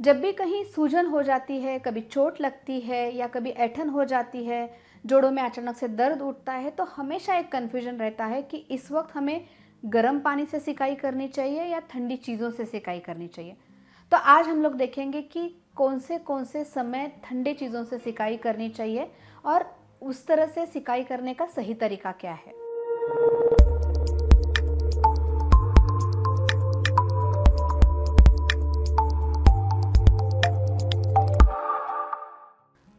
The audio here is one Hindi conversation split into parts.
जब भी कहीं सूजन हो जाती है, कभी चोट लगती है या कभी ऐंठन हो जाती है, जोड़ों में अचानक से दर्द उठता है, तो हमेशा एक कन्फ्यूजन रहता है कि इस वक्त हमें गर्म पानी से सिकाई करनी चाहिए या ठंडी चीज़ों से सिकाई करनी चाहिए। तो आज हम लोग देखेंगे कि कौन से समय ठंडे चीज़ों से सिकाई करनी चाहिए और उस तरह से सिकाई करने का सही तरीका क्या है।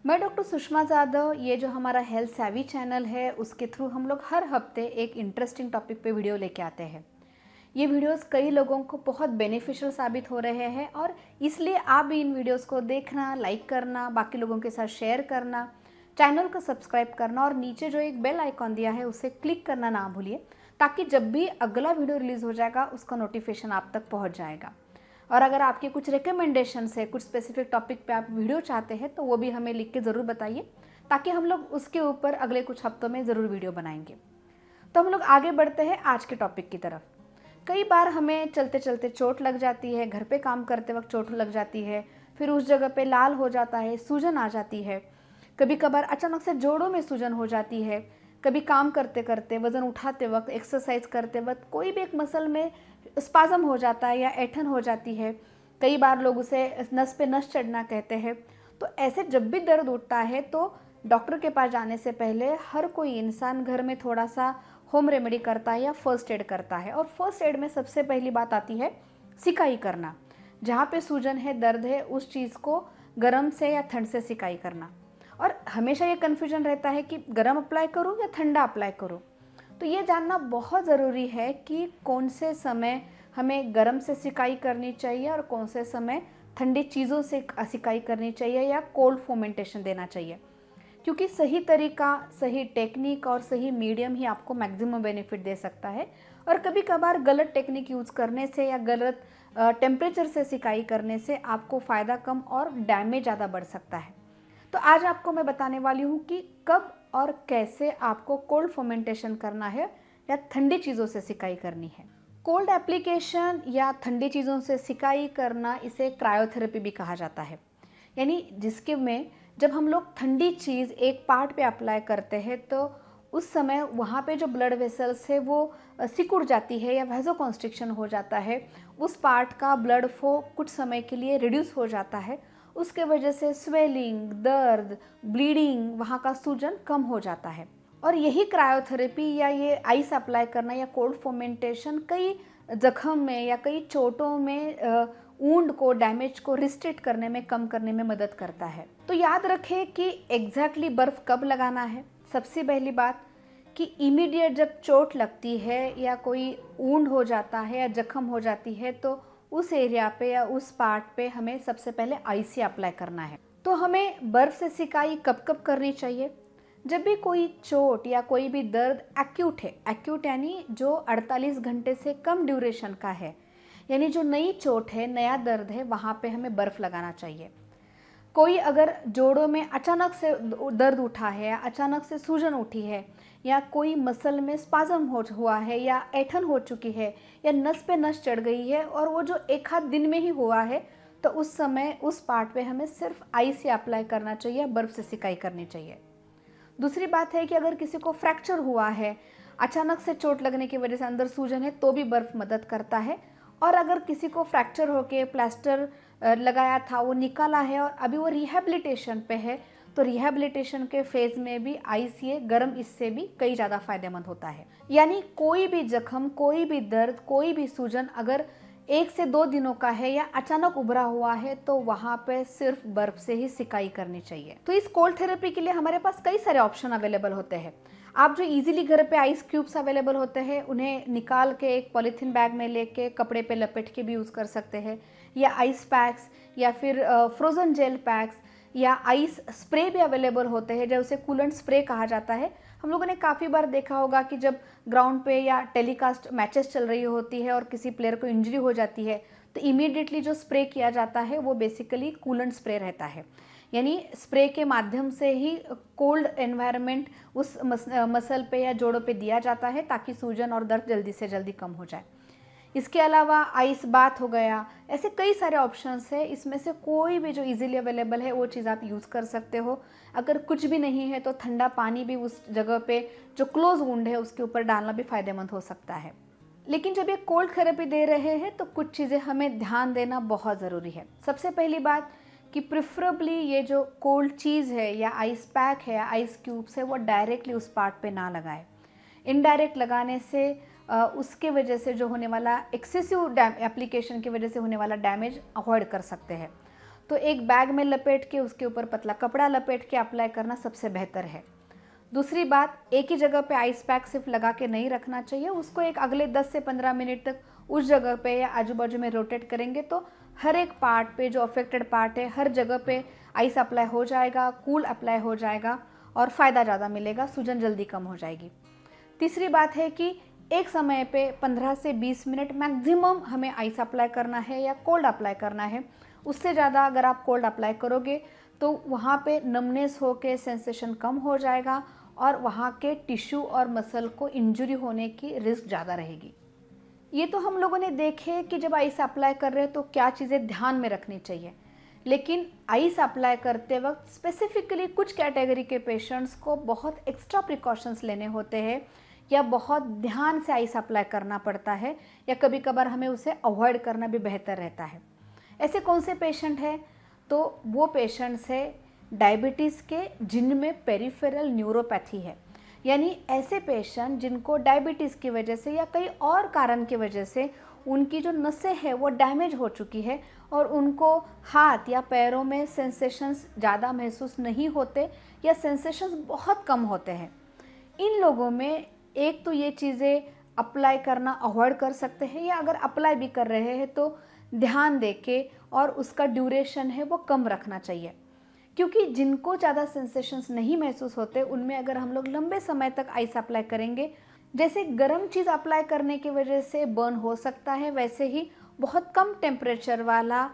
मैं डॉक्टर सुषमा जाधव, ये जो हमारा हेल्थ सैवी चैनल है उसके थ्रू हम लोग हर हफ्ते एक इंटरेस्टिंग टॉपिक पे वीडियो लेके आते हैं। ये वीडियोस कई लोगों को बहुत बेनिफिशियल साबित हो रहे हैं और इसलिए आप भी इन वीडियोस को देखना, लाइक करना, बाकी लोगों के साथ शेयर करना, चैनल को सब्सक्राइब करना और नीचे जो एक बेल आइकॉन दिया है उसे क्लिक करना ना भूलिए, ताकि जब भी अगला वीडियो रिलीज़ हो जाएगा उसका नोटिफिकेशन आप तक पहुँच जाएगा। और अगर आपके कुछ रिकमेंडेशंस है, कुछ स्पेसिफिक टॉपिक पे आप वीडियो चाहते हैं तो वो भी हमें लिख के ज़रूर बताइए, ताकि हम लोग उसके ऊपर अगले कुछ हफ्तों में ज़रूर वीडियो बनाएंगे। तो हम लोग आगे बढ़ते हैं आज के टॉपिक की तरफ। कई बार हमें चलते चलते चोट लग जाती है, घर पे काम करते वक्त चोट लग जाती है, फिर उस जगह पे लाल हो जाता है, सूजन आ जाती है। कभी कभार अचानक से जोड़ों में सूजन हो जाती है। कभी काम करते करते, वज़न उठाते वक्त, एक्सरसाइज करते वक्त कोई भी एक मसल में स्पाज़म हो जाता है या ऐंठन हो जाती है। कई बार लोग उसे नस पे नस चढ़ना कहते हैं। तो ऐसे जब भी दर्द उठता है तो डॉक्टर के पास जाने से पहले हर कोई इंसान घर में थोड़ा सा होम रेमेडी करता है या फर्स्ट एड करता है। और फर्स्ट एड में सबसे पहली बात आती है सिकाई करना। जहाँ पे सूजन है, दर्द है, उस चीज़ को गर्म से या ठंड से सिकाई करना। और हमेशा ये कन्फ्यूजन रहता है कि गर्म अप्लाई करूँ या ठंडा अप्लाई करूँ। तो ये जानना बहुत ज़रूरी है कि कौन से समय हमें गर्म से सिकाई करनी चाहिए और कौन से समय ठंडी चीज़ों से सिकाई करनी चाहिए या कोल्ड फोमेंटेशन देना चाहिए। क्योंकि सही तरीका, सही टेक्निक और सही मीडियम ही आपको मैक्सिमम बेनिफिट दे सकता है। और कभी कभार गलत टेक्निक यूज़ करने से या गलत टेम्परेचर से सिकाई करने से आपको फ़ायदा कम और डैमेज ज़्यादा बढ़ सकता है। तो आज आपको मैं बताने वाली हूँ कि कब और कैसे आपको कोल्ड फोमेंटेशन करना है या ठंडी चीज़ों से सिकाई करनी है। कोल्ड एप्लीकेशन या ठंडी चीज़ों से सिकाई करना, इसे क्रायोथेरेपी भी कहा जाता है। यानी जिसके में जब हम लोग ठंडी चीज़ एक पार्ट पे अप्लाई करते हैं तो उस समय वहाँ पे जो ब्लड वेसल्स है वो सिकुड़ जाती है या वैसोकॉन्स्ट्रिक्शन हो जाता है। उस पार्ट का ब्लड फ्लो कुछ समय के लिए रिड्यूस हो जाता है। उसके वजह से स्वेलिंग, दर्द, ब्लीडिंग, वहाँ का सूजन कम हो जाता है। और यही क्रायोथेरेपी या ये आइस अप्लाई करना या कोल्ड फोमेंटेशन कई जख्म में या कई चोटों में वुंड को, डैमेज को रिस्ट्रिक्ट करने में, कम करने में मदद करता है। तो याद रखें कि एग्जैक्टली बर्फ़ कब लगाना है। सबसे पहली बात कि इमीडिएट जब चोट लगती है या कोई वुंड हो जाता है या जख्म हो जाती है तो उस एरिया पे या उस पार्ट पे हमें सबसे पहले आइस अप्लाई करना है। तो हमें बर्फ़ से सिकाई कब कब करनी चाहिए? जब भी कोई चोट या कोई भी दर्द एक्यूट है, एक्यूट यानी जो 48 घंटे से कम ड्यूरेशन का है, यानी जो नई चोट है, नया दर्द है, वहाँ पे हमें बर्फ़ लगाना चाहिए। कोई अगर जोड़ों में अचानक से दर्द उठा है या अचानक से सूजन उठी है या कोई मसल में स्पाज़म हुआ है या ऐंठन हो चुकी है या नस पे नस चढ़ गई है और वो जो एक आध दिन में ही हुआ है, तो उस समय उस पार्ट पे हमें सिर्फ आइस अप्लाई करना चाहिए, बर्फ़ से सिकाई करनी चाहिए। दूसरी बात है कि अगर किसी को फ्रैक्चर हुआ है, अचानक से चोट लगने की वजह से अंदर सूजन है, तो भी बर्फ़ मदद करता है। और अगर किसी को फ्रैक्चर होके प्लास्टर लगाया था, वो निकाला है और अभी वो रिहैबिलिटेशन पे है, तो रिहैबिलिटेशन के फेज़ में भी आइस, ये गर्म, इससे भी कई ज़्यादा फायदेमंद होता है। यानी कोई भी जख्म, कोई भी दर्द, कोई भी सूजन अगर 1 से 2 दिनों का है या अचानक उभरा हुआ है तो वहाँ पे सिर्फ बर्फ़ से ही सिकाई करनी चाहिए। तो इस कोल्ड थेरेपी के लिए हमारे पास कई सारे ऑप्शन अवेलेबल होते हैं। आप जो इजीली घर पे आइस क्यूब्स अवेलेबल होते हैं, उन्हें निकाल के एक पॉलीथीन बैग में लेके कपड़े पे लपेट के भी यूज़ कर सकते हैं, या आइस पैक्स या फिर फ्रोज़न जेल पैक्स या आइस स्प्रे भी अवेलेबल होते हैं, जो उसे कूलेंट स्प्रे कहा जाता है। हम लोगों ने काफ़ी बार देखा होगा कि जब ग्राउंड पे या टेलीकास्ट मैचेस चल रही होती है और किसी प्लेयर को इंजरी हो जाती है तो इमीडिएटली जो स्प्रे किया जाता है वो बेसिकली कूलेंट स्प्रे रहता है। यानी स्प्रे के माध्यम से ही कोल्ड एनवायरनमेंट उस मसल पे या जोड़ों पे दिया जाता है ताकि सूजन और दर्द जल्दी से जल्दी कम हो जाए। इसके अलावा आइस बाथ हो गया, ऐसे कई सारे ऑप्शंस है। इसमें से कोई भी जो इजीली अवेलेबल है वो चीज़ आप यूज़ कर सकते हो। अगर कुछ भी नहीं है तो ठंडा पानी भी उस जगह पे जो क्लोज वुंड है उसके ऊपर डालना भी फ़ायदेमंद हो सकता है। लेकिन जब ये कोल्ड थेरेपी दे रहे हैं तो कुछ चीज़ें हमें ध्यान देना बहुत ज़रूरी है। सबसे पहली बात कि प्रिफरेबली ये जो कोल्ड चीज़ है या आइस पैक है या आइस क्यूब्स है वो डायरेक्टली उस पार्ट पे ना लगाएं। इनडायरेक्ट लगाने से उसके वजह से जो होने वाला एक्सेसिव एप्लीकेशन की वजह से होने वाला डैमेज अवॉइड कर सकते हैं। तो एक बैग में लपेट के उसके ऊपर पतला कपड़ा लपेट के अप्लाई करना सबसे बेहतर है। दूसरी बात, एक ही जगह पे आइस पैक सिर्फ लगा के नहीं रखना चाहिए, उसको एक अगले 10 से 15 मिनट तक उस जगह पे या आजू बाजू में रोटेट करेंगे तो हर एक पार्ट पे जो अफेक्टेड पार्ट है हर जगह पे आइस अप्लाई हो जाएगा, कूल अप्लाई हो जाएगा और फ़ायदा ज़्यादा मिलेगा, सूजन जल्दी कम हो जाएगी। तीसरी बात है कि एक समय पे 15 से 20 मिनट मैक्सिमम हमें आइस अप्लाई करना है या कोल्ड अप्लाई करना है। उससे ज़्यादा अगर आप कोल्ड अप्लाई करोगे तो वहाँ पे नमनेस हो के सेंसेशन कम हो जाएगा और वहाँ के टिश्यू और मसल को इंजरी होने की रिस्क ज़्यादा रहेगी। ये तो हम लोगों ने देखे कि जब आइस अप्लाई कर रहे हैं तो क्या चीज़ें ध्यान में रखनी चाहिए, लेकिन आइस अप्लाई करते वक्त स्पेसिफिकली कुछ कैटेगरी के पेशेंट्स को बहुत एक्स्ट्रा प्रिकॉशंस लेने होते हैं या बहुत ध्यान से आइस अप्लाई करना पड़ता है या कभी कभार हमें उसे अवॉइड करना भी बेहतर रहता है। ऐसे कौन से पेशेंट हैं? तो वो पेशेंट्स है डायबिटीज़ के जिनमें पेरिफेरल न्यूरोपैथी है, यानी ऐसे पेशेंट जिनको डायबिटीज़ की वजह से या कई और कारण की वजह से उनकी जो नसें हैं वो डैमेज हो चुकी है और उनको हाथ या पैरों में सेंसेशंस ज़्यादा महसूस नहीं होते या सेंसेशंस बहुत कम होते हैं। इन लोगों में एक तो ये चीज़ें अप्लाई करना अवॉइड कर सकते हैं या अगर अप्लाई भी कर रहे हैं तो ध्यान देके और उसका ड्यूरेशन है वो कम रखना चाहिए, क्योंकि जिनको ज़्यादा सेंसेशंस नहीं महसूस होते उनमें अगर हम लोग लंबे समय तक आइस अप्लाई करेंगे, जैसे गर्म चीज़ अप्लाई करने की वजह से बर्न हो सकता है, वैसे ही बहुत कम टेम्परेचर वाला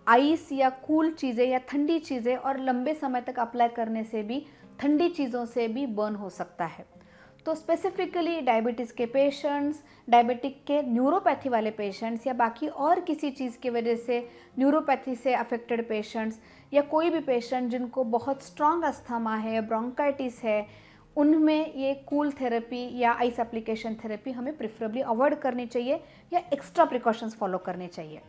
आइस या कूल चीज़ें या ठंडी चीज़ें और लंबे समय तक अप्लाई करने से भी ठंडी चीज़ों से भी बर्न हो सकता है। तो स्पेसिफिकली डायबिटीज़ के पेशेंट्स, डायबिटिक के न्यूरोपैथी वाले पेशेंट्स या बाकी और किसी चीज़ की वजह से न्यूरोपैथी से अफेक्टेड पेशेंट्स या कोई भी पेशेंट जिनको बहुत स्ट्रॉन्ग अस्थमा है, ब्रोंकाइटिस है, उनमें ये कूल थेरेपी या आइस एप्लीकेशन थेरेपी हमें प्रेफरेबली अवॉइड करनी चाहिए या एक्स्ट्रा प्रिकॉशंस फॉलो करने चाहिए।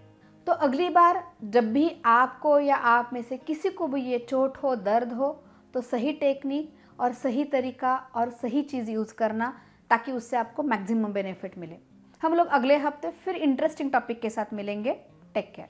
तो अगली बार जब भी आपको या आप में से किसी को भी ये चोट हो, दर्द हो, तो सही टेक्निक और सही तरीका और सही चीज़ यूज़ करना ताकि उससे आपको मैक्सिमम बेनिफिट मिले। हम लोग अगले हफ्ते फिर इंटरेस्टिंग टॉपिक के साथ मिलेंगे। Take care.